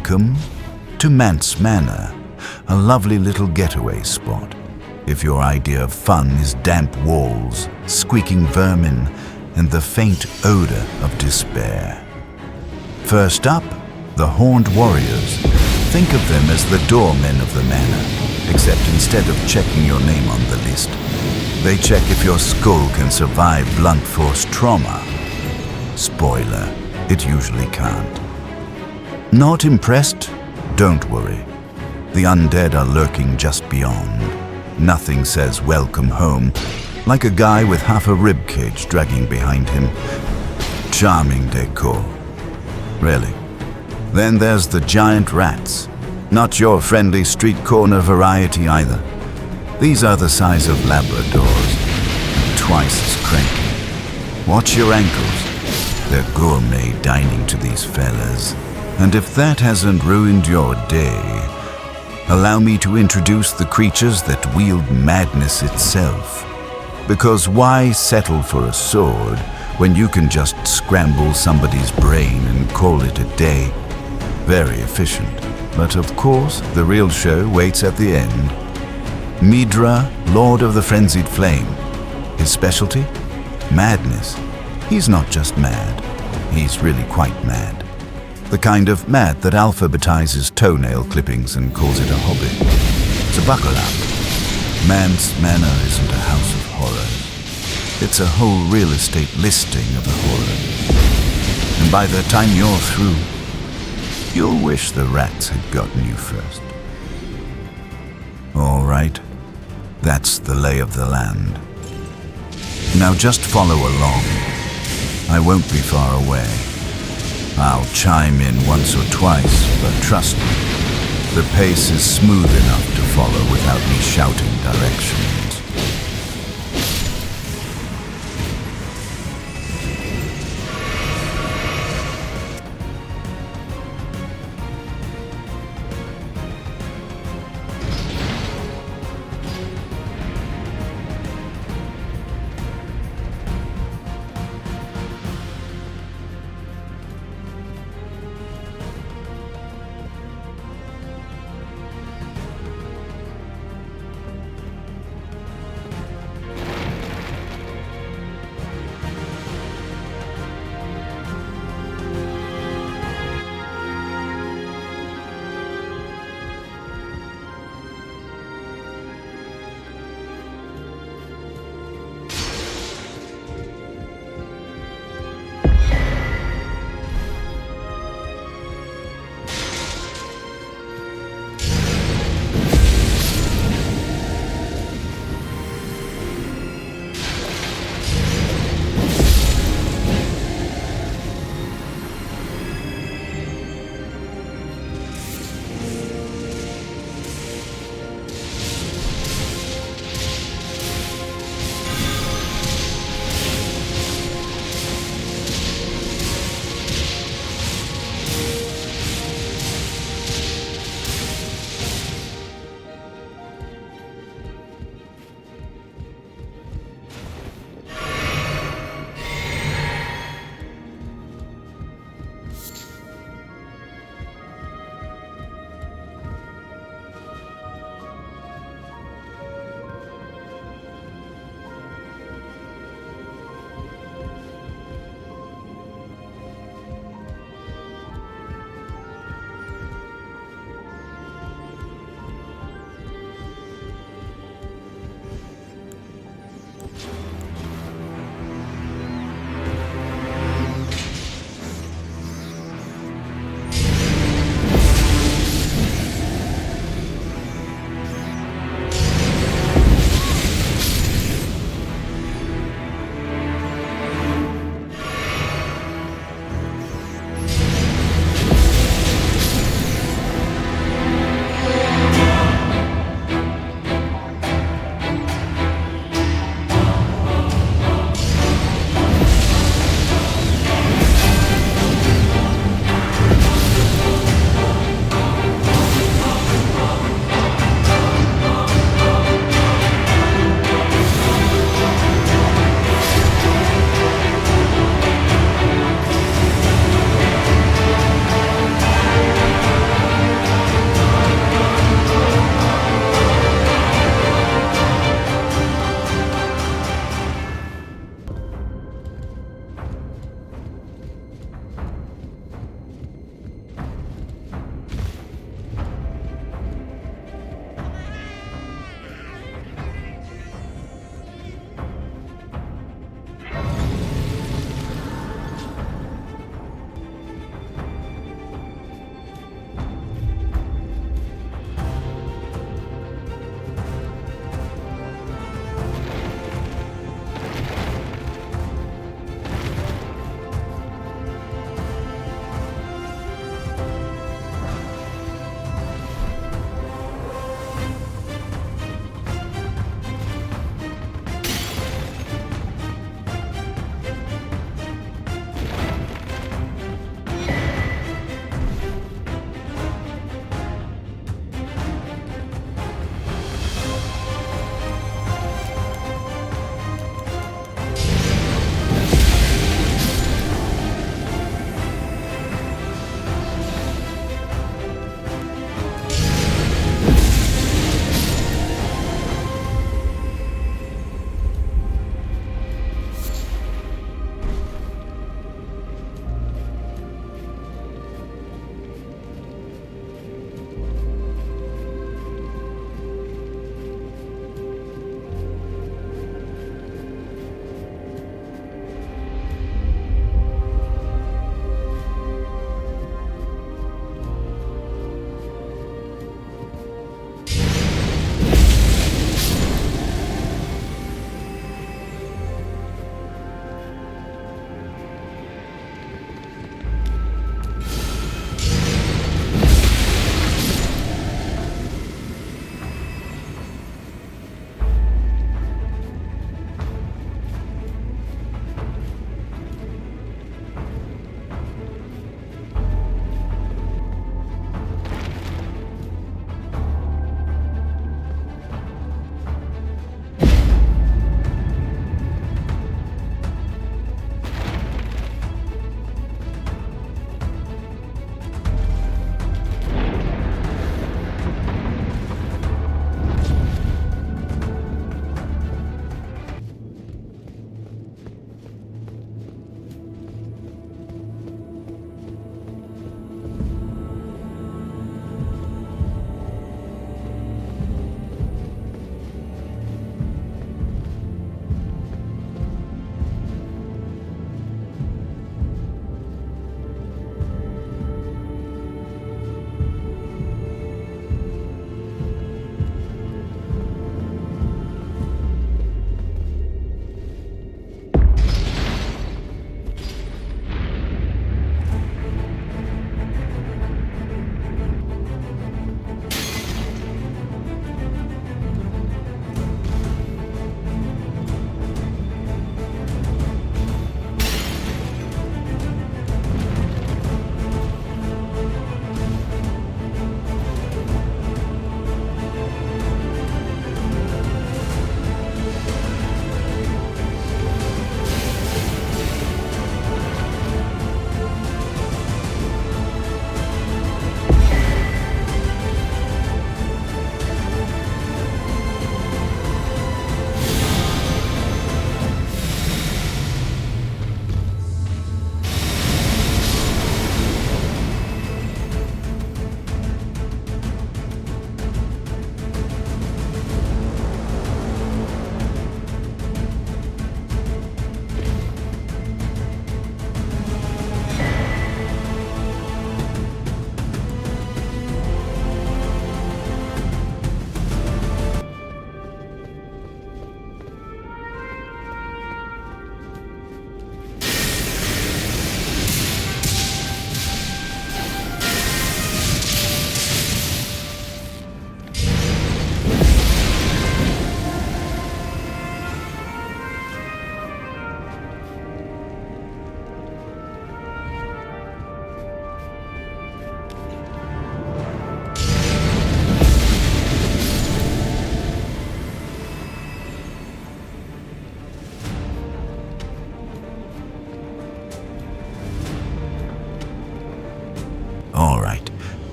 Welcome to Manse Manor, a lovely little getaway spot. If your idea of fun is damp walls, squeaking vermin, and the faint odor of despair. First up, the Horned Warriors. Think of them as the doormen of the manor, except instead of checking your name on the list, they check if your skull can survive blunt force trauma. Spoiler, it usually can't. Not impressed? Don't worry. The undead are lurking just beyond. Nothing says welcome home like a guy with half a ribcage dragging behind him. Charming decor. Really. Then there's the giant rats. Not your friendly street corner variety either. These are the size of Labradors, twice as cranky. Watch your ankles. They're gourmet dining to these fellas. And if that hasn't ruined your day, allow me to introduce the creatures that wield madness itself. Because why settle for a sword when you can just scramble somebody's brain and call it a day? Very efficient. But of course, the real show waits at the end. Midra, Lord of the Frenzied Flame. His specialty? Madness. He's not just mad. He's really quite mad. The kind of mad that alphabetizes toenail clippings and calls it a hobby. So buckle up. Manse Manor isn't a house of horrors. It's a whole real estate listing of the horror. And by the time you're through, you'll wish the rats had gotten you first. All right, that's the lay of the land. Now just follow along. I won't be far away. I'll chime in once or twice, but trust me, the pace is smooth enough to follow without me shouting directions.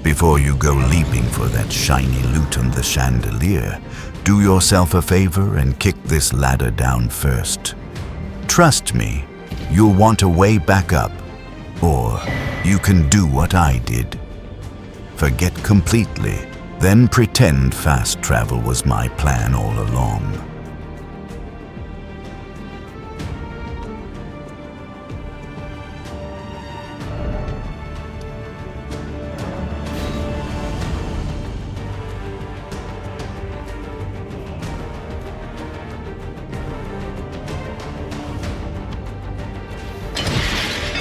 Before you go leaping for that shiny loot on the chandelier, do yourself a favor and kick this ladder down first. Trust me, you'll want a way back up, or you can do what I did. Forget completely, then pretend fast travel was my plan all along.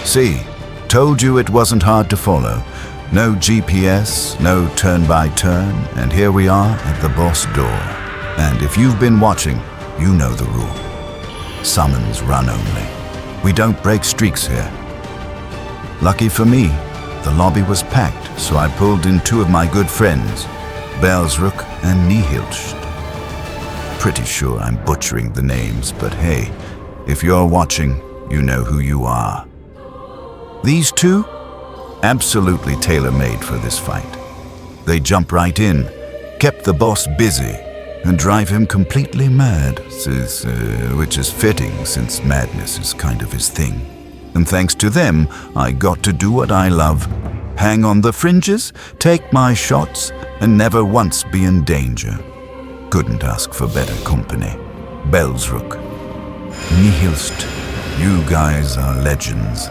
See, told you it wasn't hard to follow. No GPS, no turn-by-turn, and here we are at the boss door. And if you've been watching, you know the rule. Summons run only. We don't break streaks here. Lucky for me, the lobby was packed, so I pulled in two of my good friends, Belsrook and Nihilst. Pretty sure I'm butchering the names, but hey, if you're watching, you know who you are. These two? Absolutely tailor-made for this fight. They jump right in, kept the boss busy, and drive him completely mad, which is fitting since madness is kind of his thing. And thanks to them, I got to do what I love. Hang on the fringes, take my shots, and never once be in danger. Couldn't ask for better company. Belsrook, Nihilst, you guys are legends.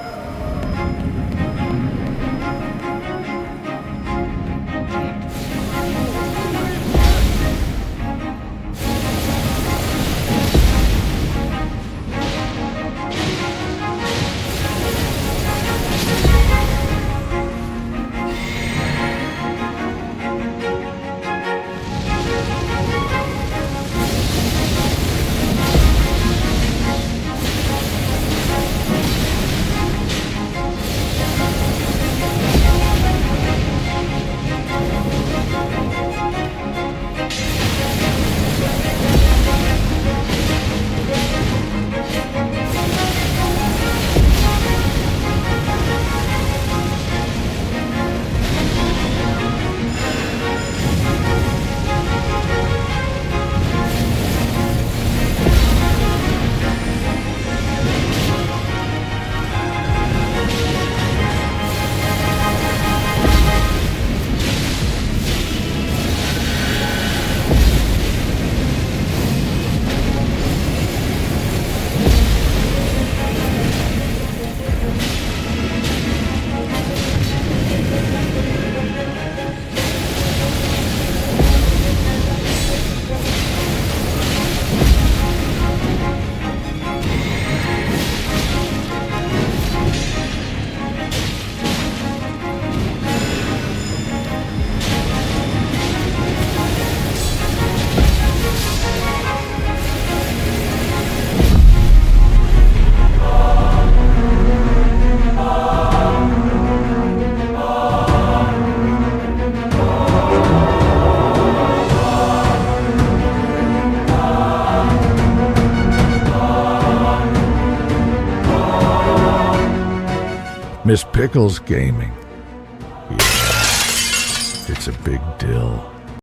Miss Pickles Gaming. Yeah, it's a big deal.